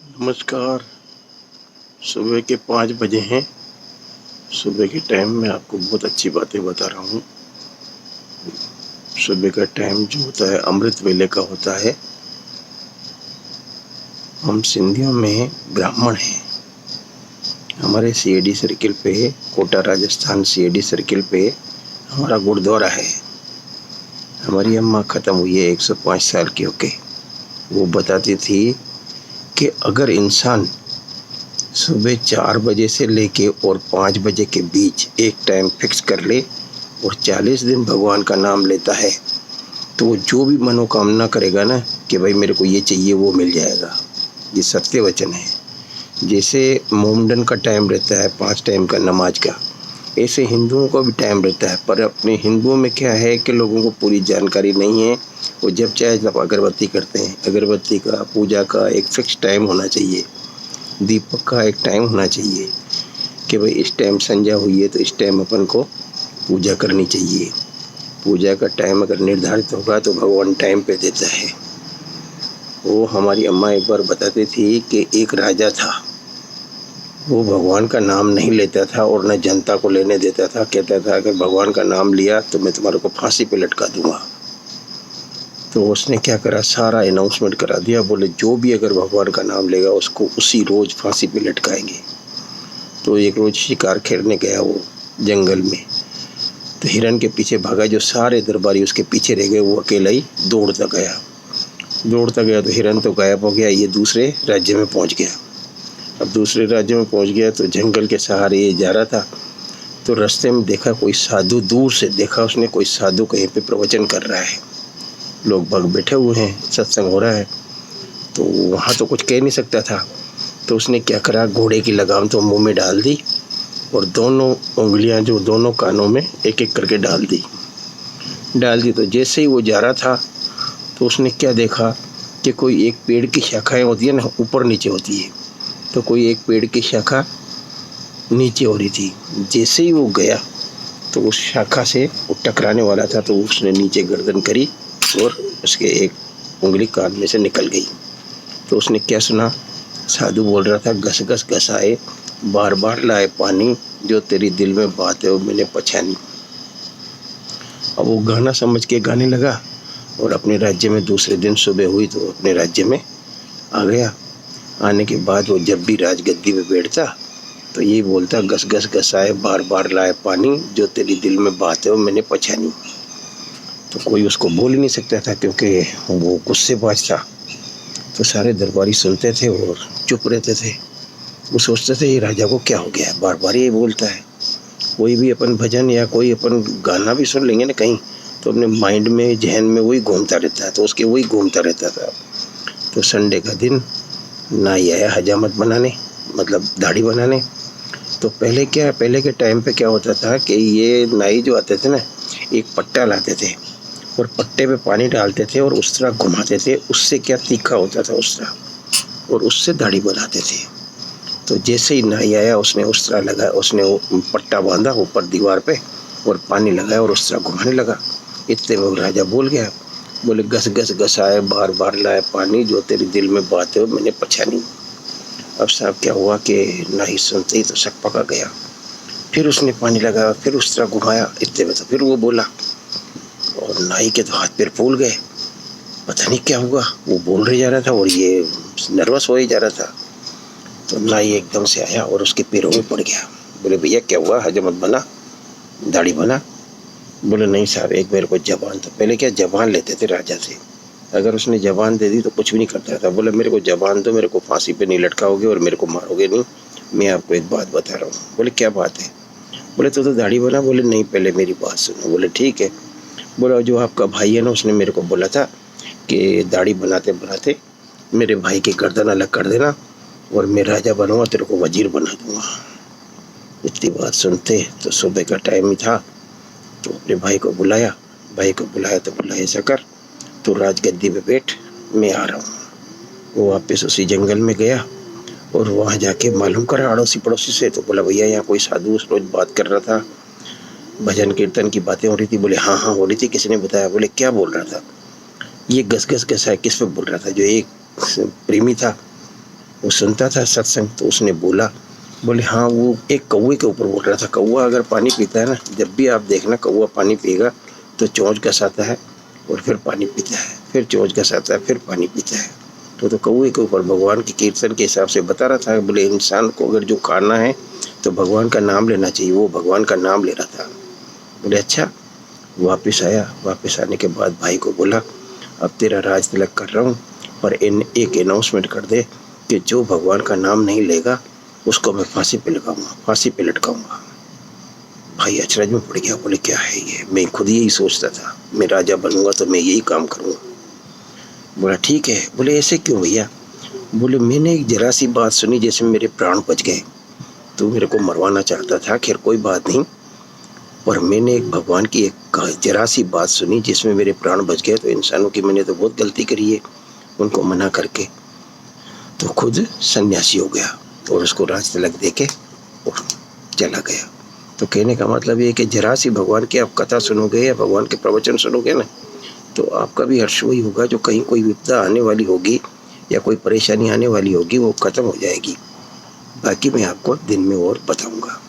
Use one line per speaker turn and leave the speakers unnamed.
नमस्कार। सुबह के 5 बजे हैं। सुबह के टाइम में आपको बहुत अच्छी बातें बता रहा हूँ। सुबह का टाइम जो होता है अमृत वेले का होता है। हम सिंधियों में ब्राह्मण हैं। हमारे सीएडी सर्किल पे, कोटा राजस्थान सीएडी सर्किल पे हमारा गुरुद्वारा है। हमारी अम्मा ख़त्म हुई है 105 साल की होके। वो बताती थी कि अगर इंसान सुबह 4 बजे से लेके और 5 बजे के बीच एक टाइम फिक्स कर ले और 40 दिन भगवान का नाम लेता है तो जो भी मनोकामना करेगा ना कि भाई मेरे को ये चाहिए वो मिल जाएगा। ये सत्य वचन है। जैसे मोमडन का टाइम रहता है 5 टाइम का नमाज का, ऐसे हिंदुओं का भी टाइम रहता है। पर अपने हिंदुओं में क्या है कि लोगों को पूरी जानकारी नहीं है। वो जब चाहे तब अगरबत्ती करते हैं। अगरबत्ती का, पूजा का एक फिक्स टाइम होना चाहिए। दीपक का एक टाइम होना चाहिए कि भाई इस टाइम संध्या हुई है तो इस टाइम अपन को पूजा करनी चाहिए। पूजा का टाइम अगर निर्धारित होगा तो भगवान टाइम पे देता है। वो हमारी अम्मा एक बार बताती थी कि एक राजा था, वो भगवान का नाम नहीं लेता था और न जनता को लेने देता था। कहता था अगर भगवान का नाम लिया तो मैं तुम्हारे को फांसी पे लटका दूंगा। तो उसने क्या करा, सारा अनाउंसमेंट करा दिया। बोले जो भी अगर भगवान का नाम लेगा उसको उसी रोज फांसी पे लटकाएंगे। तो एक रोज शिकार खेलने गया वो जंगल में, तो हिरन के पीछे भागा। जो सारे दरबारी उसके पीछे रह गए, वो अकेला ही दौड़ता गया तो हिरन तो गायब हो गया। ये दूसरे राज्य में पहुंच गया। अब दूसरे राज्य में पहुंच गया तो जंगल के सहारे ये जा रहा था। तो रास्ते में देखा कोई साधु, दूर से देखा उसने कोई साधु कहीं पे प्रवचन कर रहा है। लोग बाग बैठे हुए हैं, सत्संग हो रहा है। तो वहाँ तो कुछ कह नहीं सकता था। तो उसने क्या करा, घोड़े की लगाम तो मुंह में डाल दी और दोनों उंगलियां जो दोनों कानों में एक एक करके डाल दी। तो जैसे ही वो जा रहा था तो उसने क्या देखा कि कोई एक पेड़ की शाखाएं होती है ना, ऊपर नीचे होती है। तो कोई एक पेड़ की शाखा नीचे हो रही थी। जैसे ही वो गया तो उस शाखा से वो टकराने वाला था, तो उसने नीचे गर्दन करी और उसके एक उंगली कान में से निकल गई। तो उसने क्या सुना, साधु बोल रहा था, घस घस घसाए बार बार लाए पानी, जो तेरी दिल में बात है वो मैंने पहचानी। अब वो गाना समझ के गाने लगा और अपने राज्य में दूसरे दिन सुबह हुई तो अपने राज्य में आ गया। आने के बाद वो जब भी राजगद्दी पे बैठता तो यही बोलता, घस घस घसाए बार बार लाए पानी, जो तेरी दिल में बात है वो मैंने पहचानी। तो कोई उसको बोल ही नहीं सकता था क्योंकि वो गुस्सेबाज था। तो सारे दरबारी सुनते थे और चुप रहते थे। वो सोचते थे ये राजा को क्या हो गया है, बार बार ये बोलता है। कोई भी अपन भजन या कोई अपन गाना भी सुन लेंगे ना कहीं, तो अपने माइंड में, जहन में वही घूमता रहता है। तो उसके वही घूमता रहता था। तो संडे का दिन नाई आया हजामत बनाने, मतलब दाढ़ी बनाने। तो पहले के टाइम पे क्या होता था कि ये नाई जो आते थे ना, एक पट्टा लाते थे और पट्टे पे पानी डालते थे और उस तरह घुमाते थे। उससे क्या तीखा होता था उस तरह, और उससे दाढ़ी बनाते थे। तो जैसे ही नाई आया उसने उस तरह लगा, उसने वो पट्टा बांधा ऊपर दीवार पे और पानी लगाया और उस तरह घुमाने लगा। इतने में राजा बोल गया, बोले घस घस घसाए बार बार लाए पानी, जो तेरी दिल में बात है वो मैंने पहचानी। अब साहब क्या हुआ कि नाई सुनते ही तो शक पका गया। फिर उसने पानी लगाया, फिर उस तरह घुमाया। इतने में तो फिर वो बोला और नाई के तो हाथ पैर फूल गए। पता नहीं क्या हुआ, वो बोल रहे जा रहा था और ये नर्वस हो ही जा रहा था। तो नाई एकदम से आया और उसके पैरों में पड़ गया। बोले भैया क्या हुआ, हजमत बना, दाढ़ी बना? बोले नहीं साहब, एक मेरे को जबान। तो पहले क्या जबान लेते थे राजा से, अगर उसने जबान दे दी तो कुछ भी नहीं करता था। बोले मेरे को जबान दो, मेरे को फांसी पे नहीं लटकाओगे और मेरे को मारोगे नहीं। मैं आपको एक बात बता रहा हूँ। बोले क्या बात है? बोले तो दाढ़ी बना। बोले नहीं, पहले मेरी बात सुनो। बोले ठीक है। बोला जो आपका भाई है ना, उसने मेरे को बोला था कि दाढ़ी बनाते बनाते मेरे भाई की गर्दन अलग कर देना और मैं राजा बनूंगा, तेरे को वजीर बना दूंगा। इतनी बात सुनते तो सुबह का टाइम ही था। तो अपने भाई को बुलाया तो बोला ऐसा कर, तो राजगद्दी पे बैठ, मैं आ रहा हूँ। वो वापस उसी जंगल में गया और वहाँ जाके मालूम करा अड़ोसी पड़ोसी से। तो बोला भैया यहाँ कोई साधु उस रोज बात कर रहा था, भजन कीर्तन की बातें हो रही थी। बोले हाँ हो रही थी, किसने बताया? बोले क्या बोल रहा था? ये घस घस घसा है, किस पे बोल रहा था? जो एक प्रेमी था वो सुनता था सत्संग, तो उसने बोला, बोले हाँ, वो एक कौवे के ऊपर बोल रहा था। कौवा अगर पानी पीता है ना, जब भी आप देखना कौवा पानी पिएगा तो चोंच घसाता है और फिर पानी पीता है, फिर चोंच घसाता है, फिर पानी पीता है। तो कौवे के ऊपर भगवान के कीर्तन के हिसाब से बता रहा था। बोले इंसान को अगर जो खाना है तो भगवान का नाम लेना चाहिए। वो भगवान का नाम ले रहा था। बोले अच्छा। वापस आया। वापस आने के बाद भाई को बोला, अब तेरा राज तिलक कर रहा हूँ, पर एक अनाउंसमेंट कर दे कि जो भगवान का नाम नहीं लेगा उसको मैं फांसी पे लगाऊंगा, फांसी पे लटकाऊंगा। भाई अचरज में पड़ गया। बोले क्या है ये? मैं खुद यही सोचता था, मैं राजा बनूंगा तो मैं यही काम करूंगा। बोला ठीक है। बोले ऐसे क्यों भैया? बोले मैंने एक जरा सी बात सुनी जिसमें मेरे प्राण बच गए। तू मेरे को मरवाना चाहता था, खैर कोई बात नहीं, पर मैंने एक भगवान की एक जरा सी बात सुनी जिसमें मेरे प्राण बच गए। तो इंसानों की मैंने तो बहुत गलती करी है उनको मना करके। तो खुद सन्यासी हो गया और उसको राज तिलक दे के और चला गया। तो कहने का मतलब ये कि जरा सी भगवान की आप कथा सुनोगे या भगवान के प्रवचन सुनोगे ना, तो आपका भी हर्ष वही होगा। जो कहीं कोई विपदा आने वाली होगी या कोई परेशानी आने वाली होगी वो खत्म हो जाएगी। बाकी मैं आपको दिन में और बताऊंगा।